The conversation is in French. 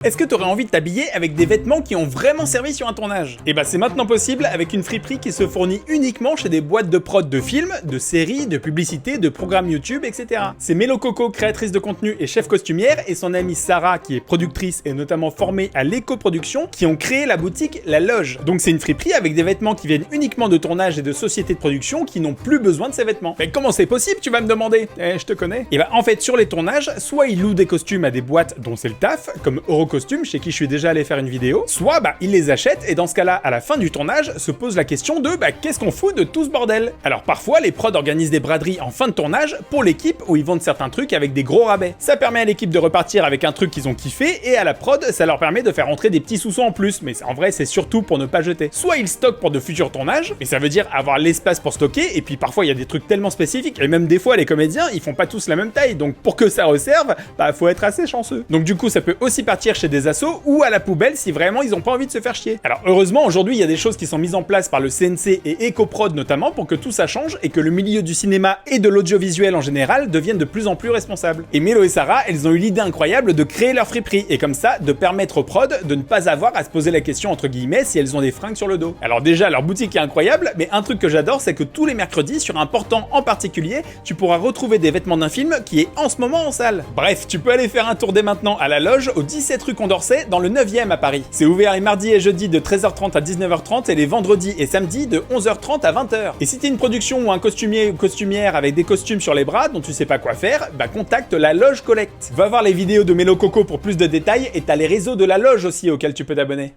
Est-ce que t'aurais envie de t'habiller avec des vêtements qui ont vraiment servi sur un tournage? Et bah c'est maintenant possible avec une friperie qui se fournit uniquement chez des boîtes de prod de films, de séries, de publicités, de programmes YouTube, etc. C'est Melo Coco, créatrice de contenu et chef costumière, et son amie Sarah, qui est productrice et notamment formée à l'éco-production, qui ont créé la boutique La Loge. Donc c'est une friperie avec des vêtements qui viennent uniquement de tournage et de sociétés de production qui n'ont plus besoin de ces vêtements. Mais comment c'est possible, tu vas me demander? Je te connais. Et bah en fait sur les tournages, soit ils louent des costumes à des boîtes dont c'est le taf, comme Eurocostume, chez qui je suis déjà allé faire une vidéo, soit ils les achètent et dans ce cas-là, à la fin du tournage, se pose la question de qu'est-ce qu'on fout de tout ce bordel? Alors parfois, les prods organisent des braderies en fin de tournage pour l'équipe où ils vendent certains trucs avec des gros rabais. Ça permet à l'équipe de repartir avec un truc qu'ils ont kiffé et à la prod, ça leur permet de faire entrer des petits sous-sous en plus, mais en vrai, c'est surtout pour ne pas jeter. Soit ils stockent pour de futurs tournages, et ça veut dire avoir l'espace pour stocker, et puis parfois il y a des trucs tellement spécifiques, et même des fois les comédiens, ils font pas tous la même taille, donc pour que ça resserve, faut être assez chanceux. Donc du coup, ça peut aussi partir chez des assos ou à la poubelle si vraiment ils ont pas envie de se faire chier. Alors heureusement, aujourd'hui, il y a des choses qui sont mises en place par le CNC et EcoProd notamment pour que tout ça change et que le milieu du cinéma et de l'audiovisuel en général devienne de plus en plus responsable. Et Melo et Sarah, elles ont eu l'idée incroyable de créer leur friperie et comme ça, de permettre aux prods de ne pas avoir à se poser la question entre guillemets si elles ont des fringues sur le dos. Alors déjà, leur boutique est incroyable, mais un truc que j'adore, c'est que tous les mercredis, sur un portant en particulier, tu pourras retrouver des vêtements d'un film qui est en ce moment en salle. Bref, tu peux aller faire un tour dès maintenant à la Loge, au 17 rue Condorcet, dans le 9e à Paris. C'est ouvert les mardis et jeudis de 13h30 à 19h30 et les vendredis et samedis de 11h30 à 20h. Et si t'es une production ou un costumier ou costumière avec des costumes sur les bras dont tu sais pas quoi faire, contacte la Loge Collect. Va voir les vidéos de Melo Coco pour plus de détails et t'as les réseaux de la Loge aussi auxquels tu peux t'abonner.